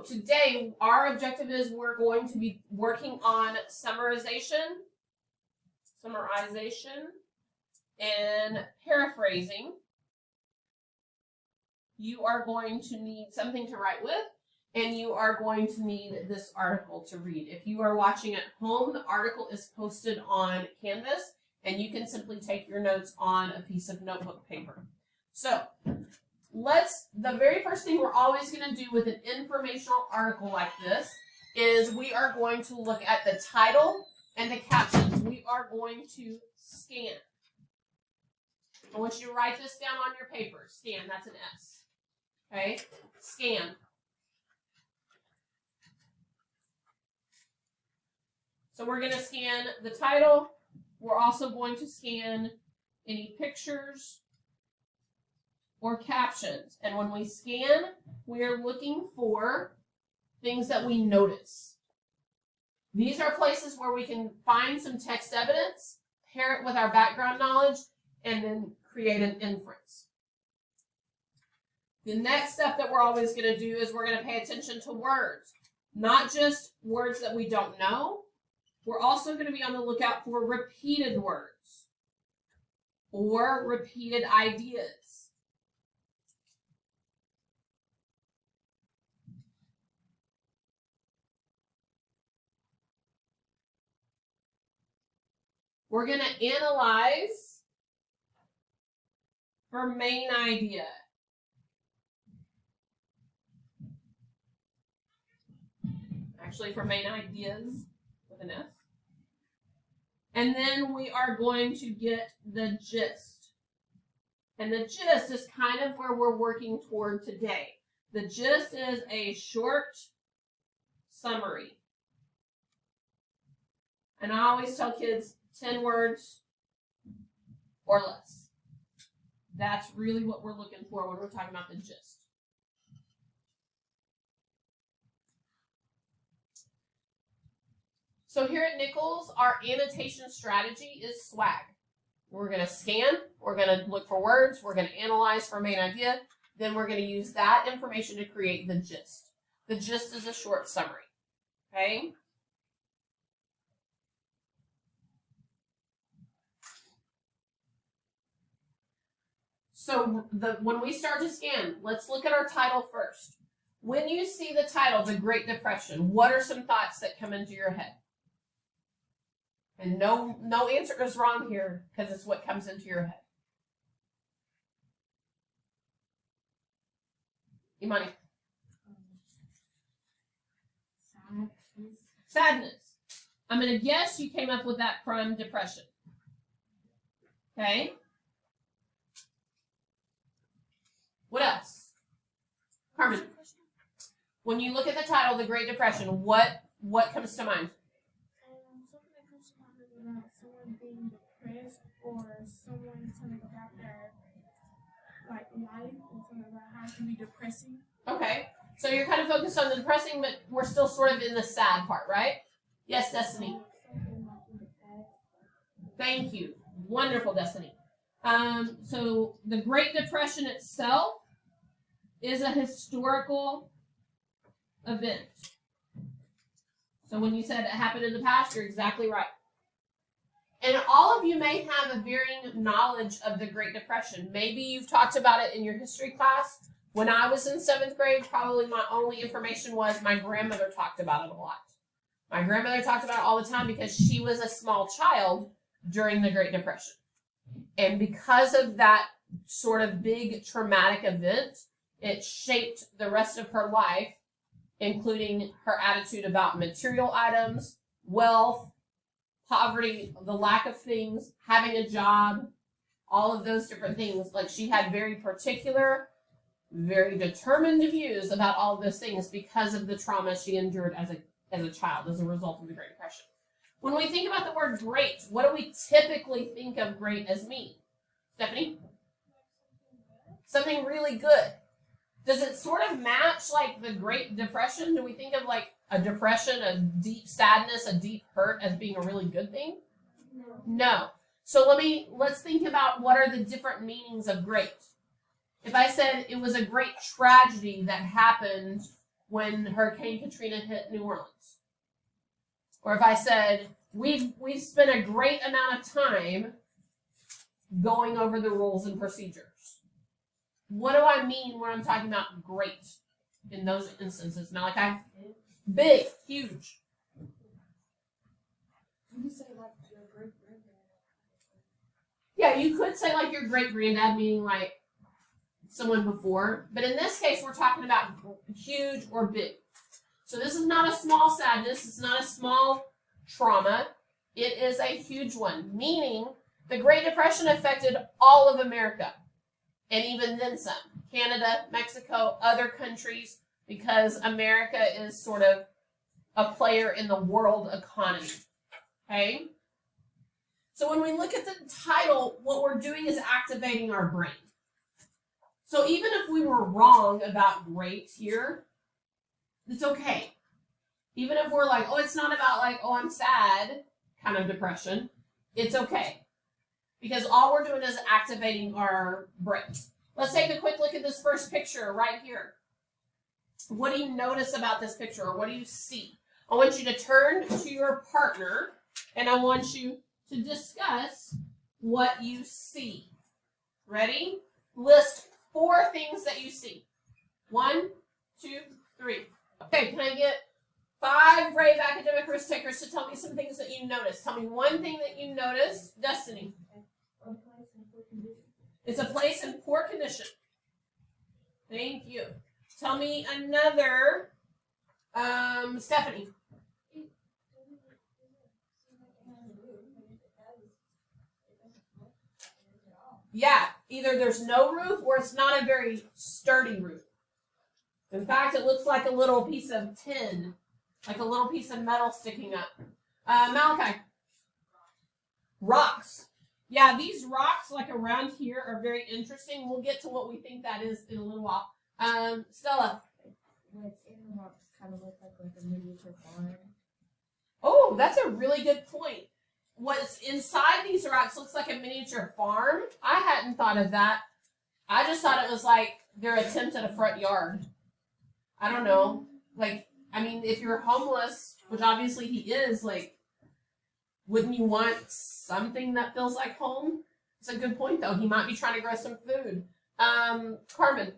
today our objective is we're going to be working on summarization, and paraphrasing. You are going to need something to write with, and you are going to need this article to read. If you are watching at home, the article is posted on Canvas, and you can simply take your notes on a piece of notebook paper. So, the very first thing we're always going to do with an informational article like this is we are going to look at the title and the captions. We are going to scan. I want you to write this down on your paper. Scan, that's an S. Okay, scan. So we're going to scan the title. We're also going to scan any pictures or captions. And when we scan, we are looking for things that we notice. These are places where we can find some text evidence, pair it with our background knowledge, and then create an inference. The next step that we're always going to do is we're going to pay attention to words. Not just words that we don't know. We're also going to be on the lookout for repeated words or repeated ideas. We're going to analyze for main idea. Actually, for main ideas with an S. And then we are going to get the gist. And the gist is kind of where we're working toward today. The gist is a short summary. And I always tell kids 10 words or less. That's really what we're looking for when we're talking about the gist. So here at Nichols, our annotation strategy is SWAG. We're going to scan, we're going to look for words, we're going to analyze for main idea, then we're going to use that information to create the gist. The gist is a short summary, okay? So when we start to scan, let's look at our title first. When you see the title, The Great Depression, what are some thoughts that come into your head? And no answer is wrong here because it's what comes into your head. Imani. Sadness. I'm going to guess you came up with that from depression. Okay. What else? Carmen. When you look at the title, The Great Depression, what comes to mind? Something that comes to mind is about someone being depressed or someone telling about their life and something about how it can be depressing. Okay. So you're kind of focused on the depressing, but we're still sort of in the sad part, right? Yes, Destiny. Thank you. Wonderful, Destiny. So the Great Depression itself is a historical event. So when you said it happened in the past, you're exactly right. And all of you may have a varying knowledge of the Great Depression. Maybe you've talked about it in your history class. When I was in 7th grade, probably my only information was my grandmother talked about it a lot. My grandmother talked about it all the time because she was a small child during the Great Depression. And because of that sort of big traumatic event, it shaped the rest of her life, including her attitude about material items, wealth, poverty, the lack of things, having a job, all of those different things. Like, she had very particular, very determined views about all of those things because of the trauma she endured as a child as a result of the Great Depression. When we think about the word great, what do we typically think of great as mean? Stephanie? Something really good. Does it sort of match like the Great Depression? Do we think of like a depression, a deep sadness, a deep hurt as being a really good thing? No. So let's think about what are the different meanings of great. If I said it was a great tragedy that happened when Hurricane Katrina hit New Orleans. Or if I said, we've spent a great amount of time going over the rules and procedures. What do I mean when I'm talking about great in those instances? Now, like big, huge. You say like your great granddad. Yeah, you could say like your great granddad, meaning like someone before. But in this case, we're talking about huge or big. So this is not a small sadness. It's not a small trauma. It is a huge one, meaning the Great Depression affected all of America, and even then some. Canada, Mexico, other countries, because America is sort of a player in the world economy. Okay? So when we look at the title, what we're doing is activating our brain. So even if we were wrong about great here, it's okay. Even if we're like, oh, it's not about like, oh, I'm sad, kind of depression, it's okay. Because all we're doing is activating our brains. Let's take a quick look at this first picture right here. What do you notice about this picture, or what do you see? I want you to turn to your partner, and I want you to discuss what you see. Ready? List 4 things that you see. 1, 2, 3. Okay, can I get 5 brave academic risk takers to tell me some things that you noticed? Tell me one thing that you noticed. Destiny. It's a place in poor condition. Thank you. Tell me another. Stephanie. Yeah, either there's no roof or it's not a very sturdy roof. In fact, it looks like a little piece of tin, like a little piece of metal sticking up. Malachi. Rocks. Yeah, these rocks, like around here, are very interesting. We'll get to what we think that is in a little while. Stella. What's in the rocks kind of look like a miniature farm. Oh, that's a really good point. What's inside these rocks looks like a miniature farm. I hadn't thought of that. I just thought it was like their attempt at a front yard. I don't know. Like, I mean, if you're homeless, which obviously he is, like, wouldn't you want something that feels like home? It's a good point, though. He might be trying to grow some food. Carmen.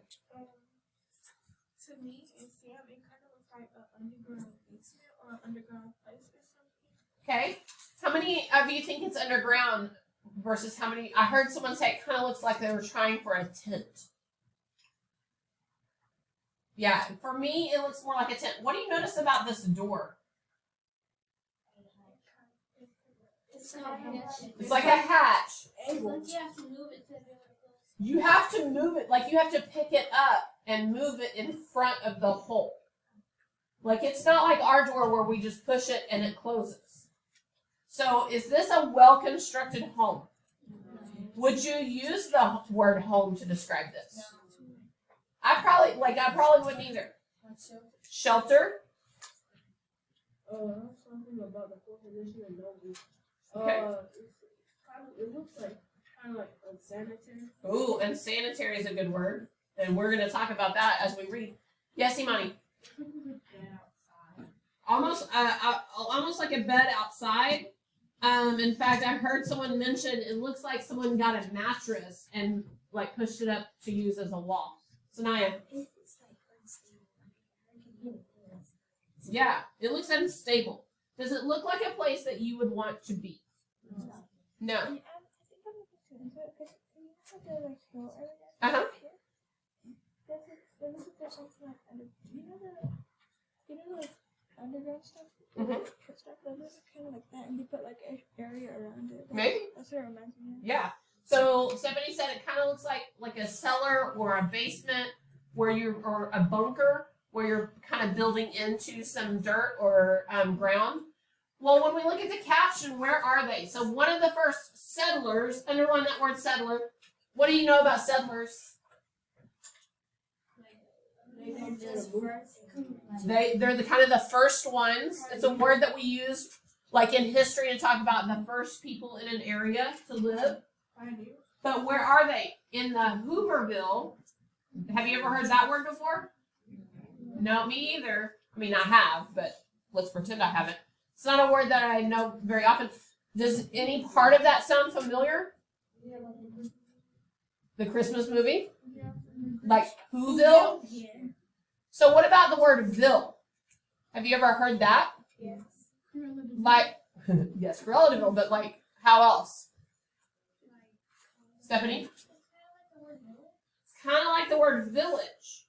To me, in Sam, it kind of looks like an underground basement or an underground place or something. Okay. How many of you think it's underground versus how many? I heard someone say it kind of looks like they were trying for a tent. Yeah, for me, it looks more like a tent. What do you notice about this door? It's like a hatch. It's like you have to move it to the other place. You have to move it, like you have to pick it up and move it in front of the hole. Like it's not like our door where we just push it and it closes. So is this a well-constructed home? Would you use the word home to describe this? I probably wouldn't either. Shelter. Something about the poor condition and no roof. Okay. It looks like kind of like unsanitary. Ooh, and sanitary is a good word. And we're going to talk about that as we read. Yes, Imani. Almost like a bed outside. In fact, I heard someone mention it looks like someone got a mattress and like pushed it up to use as a wall. Sanaya. Yeah, it looks unstable. Does it look like a place that you would want to be? No. Uh-huh. Underground stuff? Mm-hmm. Stuff that looks kind of like that, and you put like an area around it. Maybe. That's what it reminds me of. Yeah. So Stephanie said it kind of looks like a cellar or a basement or a bunker where you're kind of building into some dirt or ground. Well, when we look at the caption, where are they? So one of the first settlers, underline that word settler. What do you know about settlers? They're the kind of the first ones. It's a word that we use like in history to talk about the first people in an area to live. But where are they? In the Hooverville. Have you ever heard that word before? No, me either. I mean, I have, but let's pretend I haven't. It's not a word that I know very often. Does any part of that sound familiar? The Christmas movie? Yeah. Like Whoville? Yeah. So what about the word ville? Have you ever heard that? Yes. Like, yes, Relativeville, but like, how else? Stephanie? It's kind of like the word village.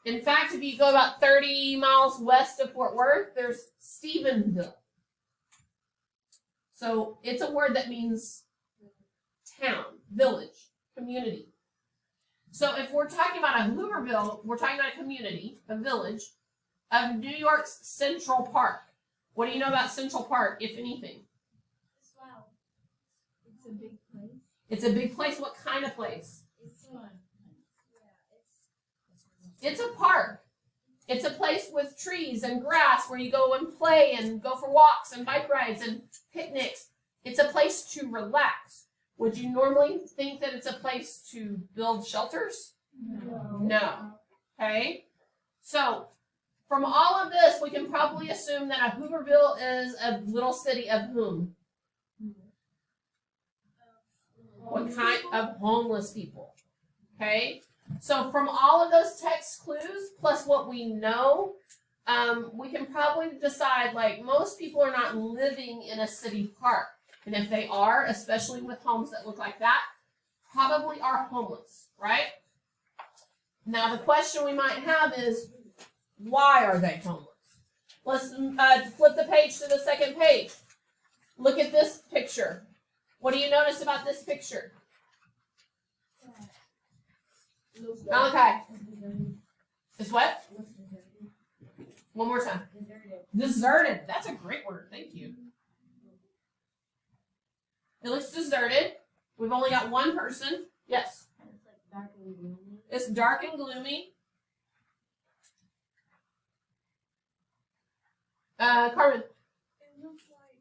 In fact, if you go about 30 miles west of Fort Worth, there's Stephenville. So it's a word that means town, village, community. So if we're talking about a Hooverville, we're talking about a community, a village, of New York's Central Park. What do you know about Central Park, if anything? Wow. It's a big place. It's a big place. What kind of place? It's fun. It's a park. It's a place with trees and grass where you go and play and go for walks and bike rides and picnics. It's a place to relax. Would you normally think that it's a place to build shelters? No. Okay? So, from all of this, we can probably assume that a Hooverville is a little city of whom? What kind of homeless people? Okay? So from all of those text clues, plus what we know, we can probably decide, like, most people are not living in a city park. And if they are, especially with homes that look like that, probably are homeless, right? Now, the question we might have is, why are they homeless? Let's flip the page to the second page. Look at this picture. What do you notice about this picture? Malachi. It's what? One more time. Deserted. That's a great word. Thank you. It looks deserted. We've only got one person. Yes. It's dark and gloomy. Carmen. It looks like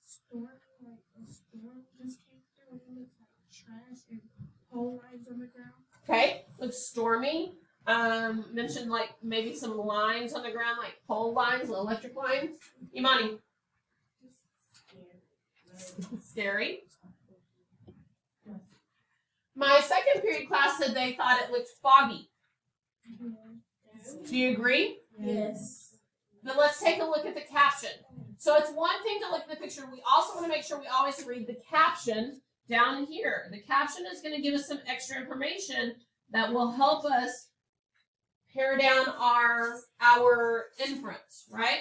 storm, like a storm just came through, and it looks like trash and pole lines on the ground. Okay. Looks stormy. Mentioned like maybe some lines on the ground, like pole lines, electric lines. Imani. Scary. My second period class said they thought it looked foggy. Do you agree? Yes. But let's take a look at the caption. So it's one thing to look at the picture. We also want to make sure we always read the caption down here. The caption is going to give us some extra information that will help us pare down our inference, right?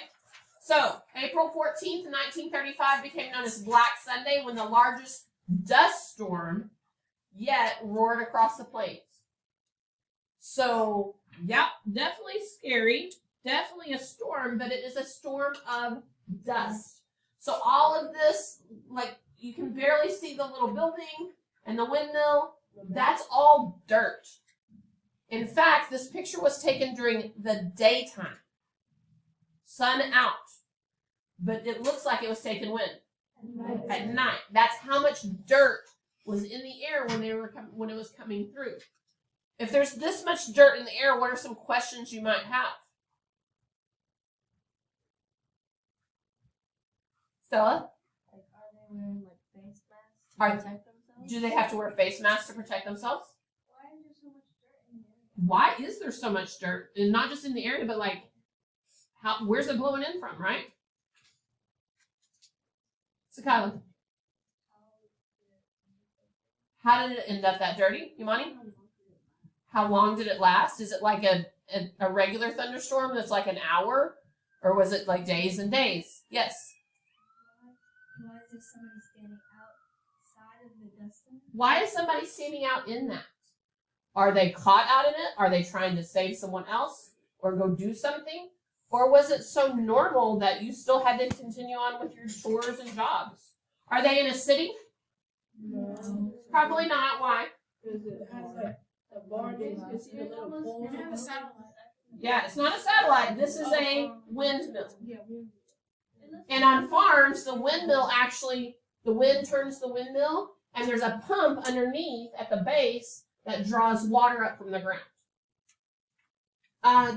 So, April 14th, 1935 became known as Black Sunday when the largest dust storm yet roared across the plains. So, yeah, definitely scary. Definitely a storm, but it is a storm of dust. So all of this, like, you can barely see the little building and the windmill. That's all dirt. In fact, this picture was taken during the daytime. Sun out. But it looks like it was taken when? At night. That's how much dirt was in the air when it was coming through. If there's this much dirt in the air, what are some questions you might have? Stella? Like, are they wearing like face masks to protect themselves? Do they have to wear face masks to protect themselves? Why is there so much dirt in the air? Why is there so much dirt? And not just in the area, but like, where's it blowing in from, right? So, Kyla, how did it end up that dirty, Imani? How long did it last? Is it like a regular thunderstorm that's like an hour? Or was it like days and days? Yes. Why is there somebody standing outside of the dust storm? Why is somebody standing out in that? Are they caught out in it? Are they trying to save someone else or go do something? Or was it so normal that you still had to continue on with your chores and jobs? Are they in a city? No. Probably not. Why? Because it has like a barn, you can see the little poles. They have a satellite. Yeah, it's not a satellite. This is a windmill. Yeah, And on farms, the windmill actually, the wind turns the windmill, and there's a pump underneath at the base that draws water up from the ground.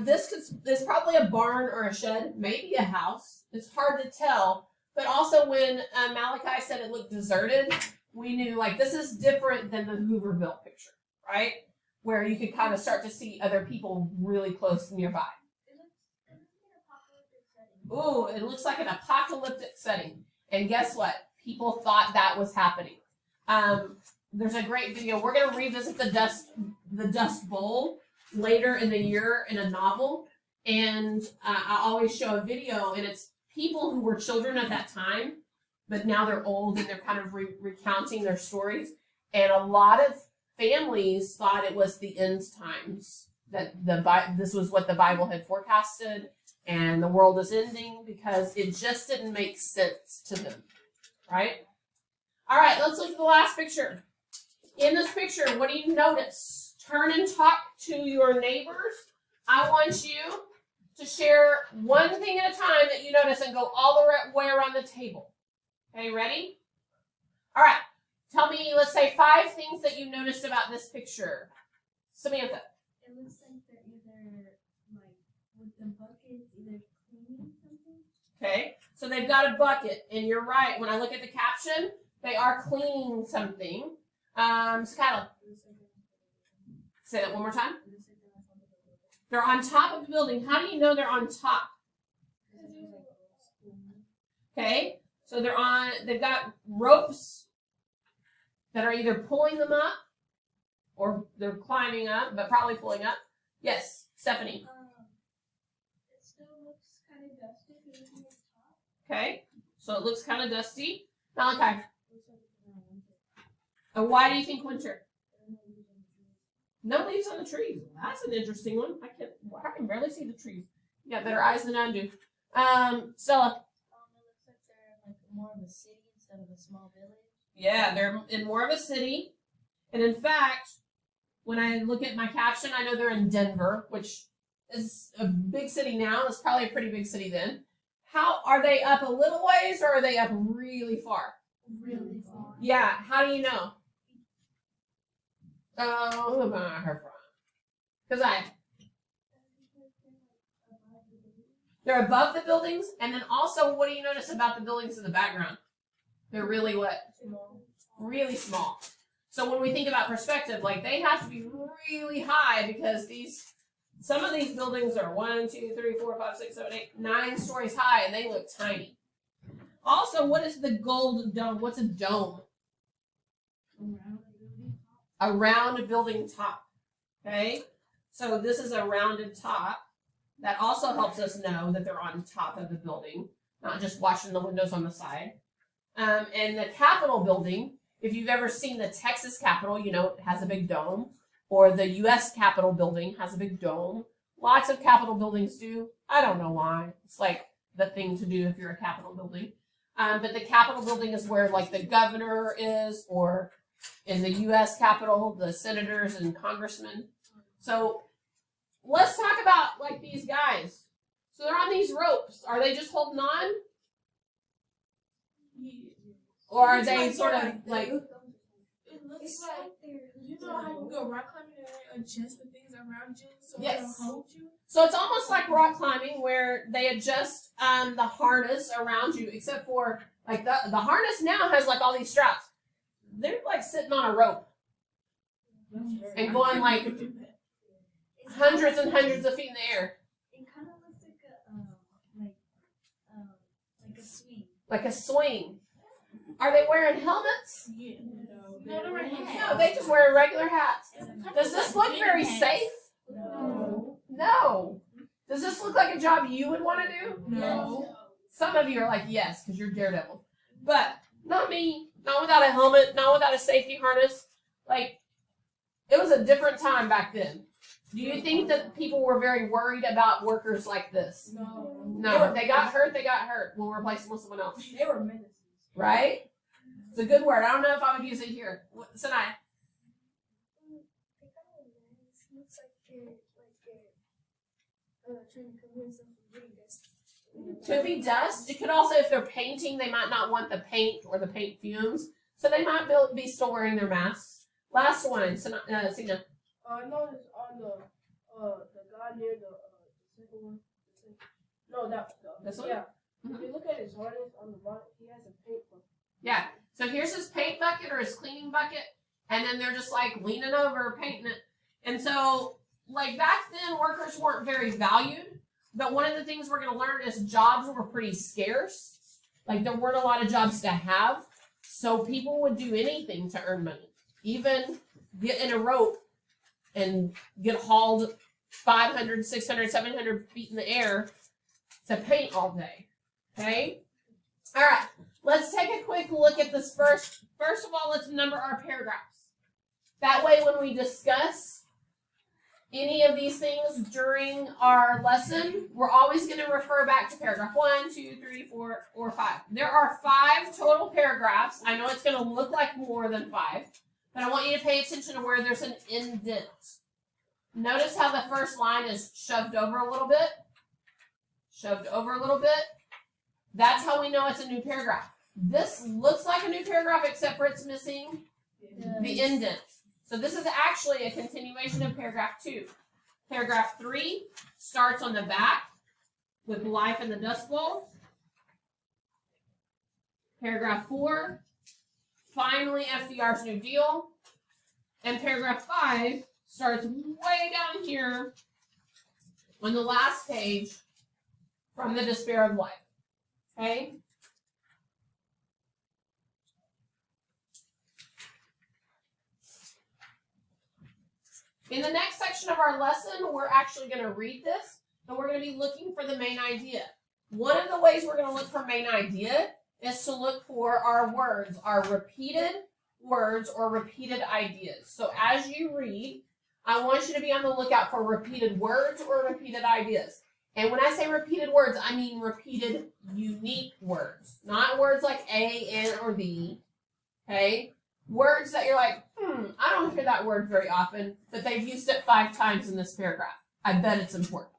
This is probably a barn or a shed, maybe a house. It's hard to tell. But also when Malachi said it looked deserted, we knew like this is different than the Hooverville picture, right? Where you could kind of start to see other people really close nearby. Ooh, it looks like an apocalyptic setting. And guess what? People thought that was happening. There's a great video. We're going to revisit the Dust Bowl later in the year in a novel. And I always show a video, and it's people who were children at that time, but now they're old and they're kind of recounting their stories. And a lot of families thought it was the end times, that this was what the Bible had forecasted, and the world is ending because it just didn't make sense to them, right? All right, let's look at the last picture. In this picture, what do you notice? Turn and talk to your neighbors. I want you to share one thing at a time that you notice and go all the way around the table. Okay, ready? All right, tell me, let's say 5 things that you noticed about this picture. Samantha. It looks like they're either, like, with the buckets, either cleaning something. Okay, so they've got a bucket, and you're right. When I look at the caption, they are cleaning something. Skylar, say that one more time. They're on top of the building. How do you know they're on top? Okay, so they've got ropes that are either pulling them up or they're climbing up, but probably pulling up. Yes, Stephanie. It still looks kind of dusty because it's top. Okay, so it looks kind of dusty. Malachi. Why do you think winter? No leaves on the trees. That's an interesting one. I can barely see the trees. You got better eyes than I do. Stella. It looks like they're like more of a city instead of a small village. Yeah, they're in more of a city. And in fact, when I look at my caption, I know they're in Denver, which is a big city now. It's probably a pretty big city then. How are they up a little ways or are they up really far? Really far. Yeah, how do you know? Oh, who am I her from? Because they're above the buildings, and then also, what do you notice about the buildings in the background? They're really what? Really small. So when we think about perspective, like they have to be really high because some of these buildings are 1, 2, 3, 4, 5, 6, 7, 8, 9 stories high, and they look tiny. Also, what is the gold dome? What's a dome? A round building top. Okay? So this is a rounded top. That also helps us know that they're on top of the building, not just watching the windows on the side. And the Capitol building, if you've ever seen the Texas Capitol, you know it has a big dome. Or the U.S. Capitol building has a big dome. Lots of Capitol buildings do. I don't know why. It's like the thing to do if you're a Capitol building. But the Capitol building is where like the governor is, or in the U.S. Capitol, the senators and congressmen. So let's talk about like these guys. So they're on these ropes. Are they just holding on? Or are they sort of like... It looks like you know how you go rock climbing and they adjust the things around you so Yes. they'll hold you? So it's almost like rock climbing where they adjust the harness around you, except for like the harness now has like all these straps. They're like sitting on a rope and going like hundreds and hundreds of feet in the air. It kind of looks like a swing. Like a swing. Are they wearing helmets? Yeah. No, they're wearing hats. No, they just wear regular hats. Does this look very safe? No. No. Does this look like a job you would want to do? No. Some of you are like, yes, because you're daredevils. But not me. Not without a helmet. Not without a safety harness. Like, it was a different time back then. Do you think that people were very worried about workers like this? No. No. If they got hurt, they got hurt. We'll replace them with someone else. They were menaces. Right? It's a good word. I don't know if I would use it here. Sanaya. Looks like they're trying to convince them from doing this. Could be dust. It could also, if they're painting, they might not want the paint or the paint fumes. So they might be still wearing their masks. Last one. Sina. I noticed on the guy near the purple one. No, that. This one? Yeah. Mhm. If you look at his harness on the bottom, he has a paint bucket. Yeah. So here's his paint bucket or his cleaning bucket, and then they're just like leaning over painting it. And so, like back then, workers weren't very valued. But one of the things we're going to learn is jobs were pretty scarce. Like there weren't a lot of jobs to have, so people would do anything to earn money, even get in a rope and get hauled 500, 600, 700 feet in the air to paint all day. Okay? All right. Let's take a quick look at this first. First of all, let's number our paragraphs. That way, when we discuss any of these things during our lesson, we're always going to refer back to paragraph 1, 2, 3, 4, or 5. There are 5 total paragraphs. I know it's going to look like more than 5, but I want you to pay attention to where there's an indent. Notice how the first line is shoved over a little bit. Shoved over a little bit. That's how we know it's a new paragraph. This looks like a new paragraph except for it's missing the indent. So this is actually a continuation of paragraph 2. Paragraph 3 starts on the back with life in the Dust Bowl. Paragraph 4, finally FDR's New Deal. And paragraph 5 starts way down here on the last page from the Despair of Life. Okay? In the next section of our lesson, we're actually going to read this, and we're going to be looking for the main idea. One of the ways we're going to look for main idea is to look for our words, our repeated words or repeated ideas. So as you read, I want you to be on the lookout for repeated words or repeated ideas. And when I say repeated words, I mean repeated unique words, not words like a, an, or the, okay? Words that you're like, I don't hear that word very often, but they've used it 5 times in this paragraph. I bet it's important.